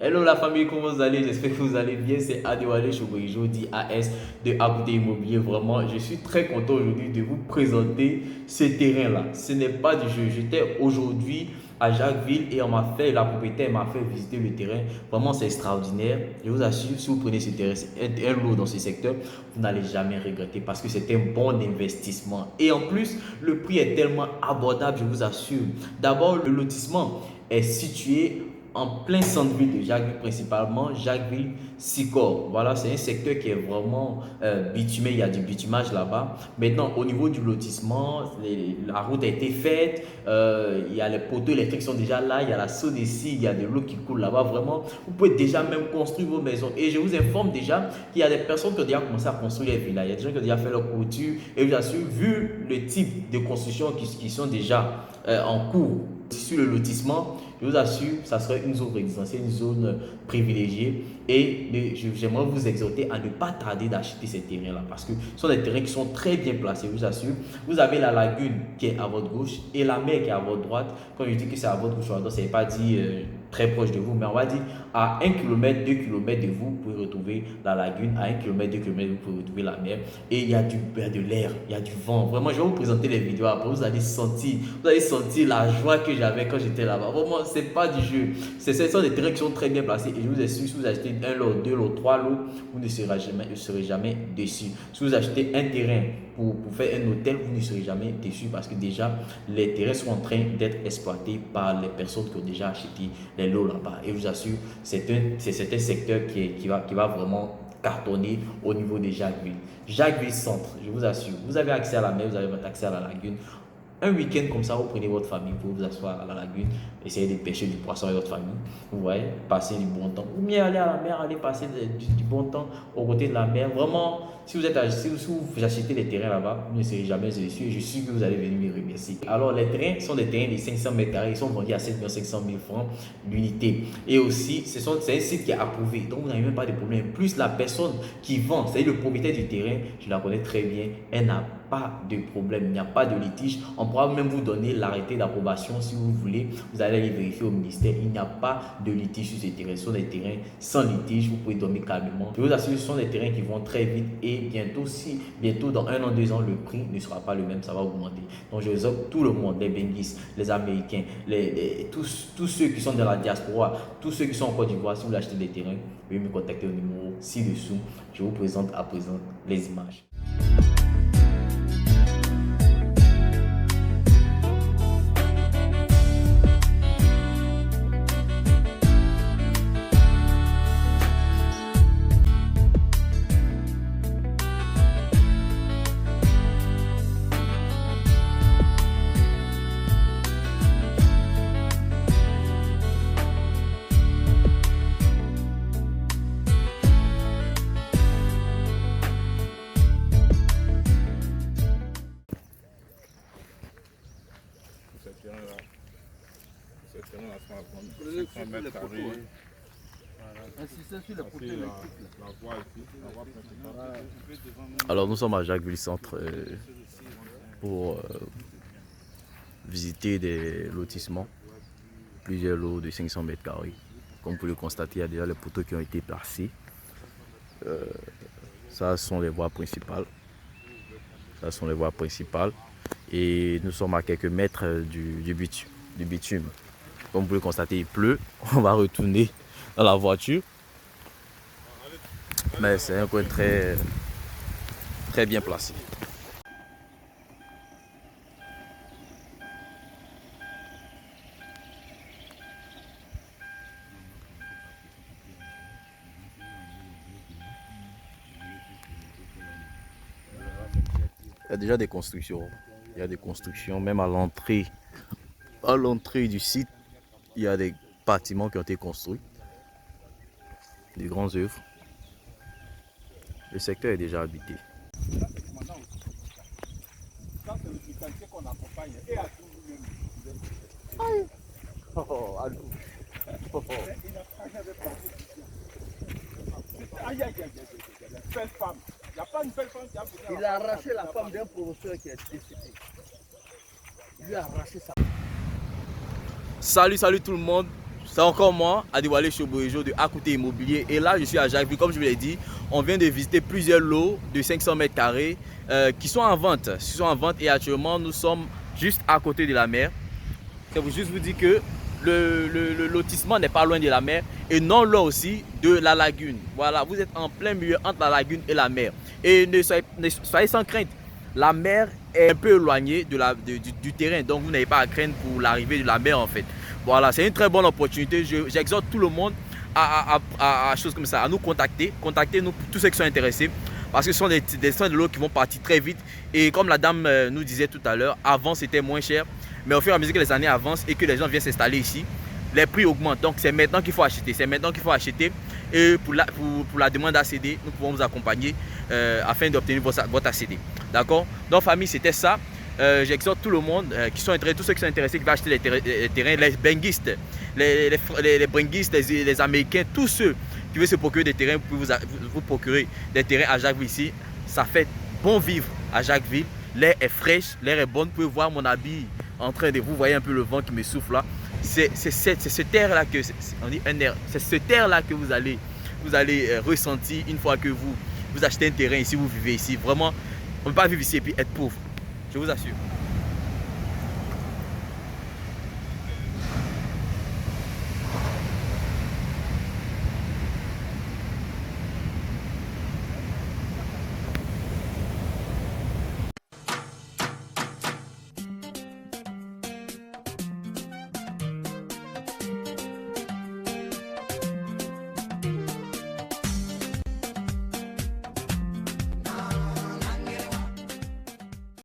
Hello la famille, comment vous allez? J'espère que vous allez bien. C'est Adewale Chouboijo, dit AS de Agoudé Immobilier. Vraiment, je suis très content aujourd'hui de vous présenter ce terrain-là. Ce n'est pas du jeu. J'étais aujourd'hui à Jacquesville et on m'a fait, la propriétaire m'a fait visiter le terrain. Vraiment, c'est extraordinaire. Je vous assure, si vous prenez ce terrain, c'est un lot dans ce secteur, vous n'allez jamais regretter parce que c'est un bon investissement. Et en plus, le prix est tellement abordable, je vous assure. D'abord, le lotissement est situé en plein centre-ville de Jacquesville, principalement Jacquesville-Sicor. Voilà, c'est un secteur qui est vraiment bitumé, il y a du bitumage là-bas. Maintenant, au niveau du lotissement, la route a été faite, il y a les poteaux électriques qui sont déjà là, il y a la SONECI, il y a de l'eau qui coule là-bas. Vraiment, vous pouvez déjà même construire vos maisons. Et je vous informe déjà qu'il y a des personnes qui ont déjà commencé à construire les villas. Il y a des gens qui ont déjà fait leur clôture. Et je vous assure, vu le type de construction qui sont déjà en cours sur le lotissement, je vous assure, ça serait une zone résidentielle, une zone privilégiée. Et j'aimerais vous exhorter à ne pas tarder d'acheter ces terrains-là parce que ce sont des terrains qui sont très bien placés, je vous assure. Vous avez la lagune qui est à votre gauche et la mer qui est à votre droite. Quand je dis que c'est à votre gauche, ce n'est pas dit très proche de vous, mais on va dire à 1 km, 2 km de vous, vous pouvez retrouver la lagune. À 1 km, 2 km, vous pouvez retrouver la mer. Et il y a de l'air, il y a du vent. Vraiment, je vais vous présenter les vidéos après. Vous allez sentir la joie que j'avais quand j'étais là-bas. Vraiment, c'est pas du jeu. Ce sont des terrains qui sont très bien placés. Et je vous assure, si vous achetez un lot, deux lots, trois lots, vous ne serez jamais déçus. Si vous achetez un terrain pour faire un hôtel, vous ne serez jamais déçus parce que déjà, les terrains sont en train d'être exploités par les personnes qui ont déjà acheté les lots là-bas. Et je vous assure, c'est un secteur qui va vraiment cartonner au niveau de Jacquesville. Jacquesville Centre, je vous assure, vous avez accès à la mer, vous avez accès à la lagune. Un week-end comme ça, vous prenez votre famille pour vous asseoir à la lagune, essayez de pêcher du poisson avec votre famille, vous voyez, passer du bon temps. Ou bien aller à la mer, aller passer du bon temps aux côtés de la mer. Vraiment, si vous achetez les terrains là-bas, vous ne serez jamais déçus et je suis que vous allez venir me remercier. Alors, les terrains sont des terrains de 500 mètres carrés, ils sont vendus à 7 500 000 francs l'unité. Et aussi, c'est un site qui est approuvé, donc vous n'avez même pas de problème. Plus la personne qui vend, c'est-à-dire le propriétaire du terrain, je la connais très bien, elle n'a pas de problème, il n'y a pas de litige. On pourra même vous donner l'arrêté d'approbation si vous voulez. Vous allez aller vérifier au ministère. Il n'y a pas de litige sur ces terrains. Ce sont des terrains sans litige. Vous pouvez dormir calmement. Je vous assure, ce sont des terrains qui vont très vite et bientôt dans 1 an, 2 ans, le prix ne sera pas le même. Ça va augmenter. Donc, je vous offre tout le monde, les Benguis, les Américains, tous ceux qui sont dans la diaspora, tous ceux qui sont en Côte d'Ivoire. Si vous voulez acheter des terrains, veuillez me contacter au numéro ci-dessous. Je vous présente à présent les images. Ces terrains-là sont à vendre 500 mètres carrés. Insistez sur les poteaux électriques. La voie ici, la voie principale. Alors nous sommes à Jacquesville Centre pour visiter des lotissements, plusieurs lots de 500 mètres carrés. Comme vous pouvez le constater, il y a déjà les poteaux qui ont été placés. Ça sont les voies principales. Et nous sommes à quelques mètres du bitume. Comme vous pouvez le constater, il pleut. On va retourner dans la voiture. Mais c'est un coin très bien placé. Il y a déjà des constructions. Il y a des constructions, même à l'entrée du site, il y a des bâtiments qui ont été construits, des grandes œuvres. Le secteur est déjà habité. Il a arraché la femme d'un professeur qui est décédé. Il lui a arraché sa... Salut tout le monde. C'est encore moi, Adewale Shoboejo de Akouté Immobilier. Et là, je suis à Jacquesville. Comme je vous l'ai dit, on vient de visiter plusieurs lots de 500 mètres carrés qui sont en vente. Et actuellement, nous sommes juste à côté de la mer. Je veux juste vous dire que le lotissement n'est pas loin de la mer et non loin aussi de la lagune. Voilà, vous êtes en plein milieu entre la lagune et la mer. Et ne soyez sans crainte. La mer est un peu éloignée du terrain, donc vous n'avez pas à craindre pour l'arrivée de la mer en fait. Voilà, c'est une très bonne opportunité. J'exhorte tout le monde à choses comme ça, à nous contacter. Contactez-nous tous ceux qui sont intéressés parce que ce sont des de l'eau qui vont partir très vite. Et comme la dame nous disait tout à l'heure, avant c'était moins cher, mais au fur et à mesure que les années avancent et que les gens viennent s'installer ici, les prix augmentent. Donc c'est maintenant qu'il faut acheter. C'est maintenant qu'il faut acheter. Et pour la demande ACD, nous pouvons vous accompagner afin d'obtenir votre ACD. D'accord? Donc famille, c'était ça. J'exhorte tout le monde qui sont intéressés, tous ceux qui sont intéressés, qui veulent acheter les terrains, les benguistes, les bringuistes, les Américains, tous ceux qui veulent se procurer des terrains, vous pouvez vous procurer des terrains à Jacquesville ici. Ça fait bon vivre à Jacquesville. L'air est fraîche, l'air est bon. Vous pouvez voir mon habit en train de... Vous voyez un peu le vent qui me souffle là. C'est ce air-là que... On dit un air. C'est ce air-là que vous allez ressentir une fois que vous achetez un terrain ici, vous vivez ici. Vraiment, on ne peut pas vivre ici et puis être pauvre. Je vous assure.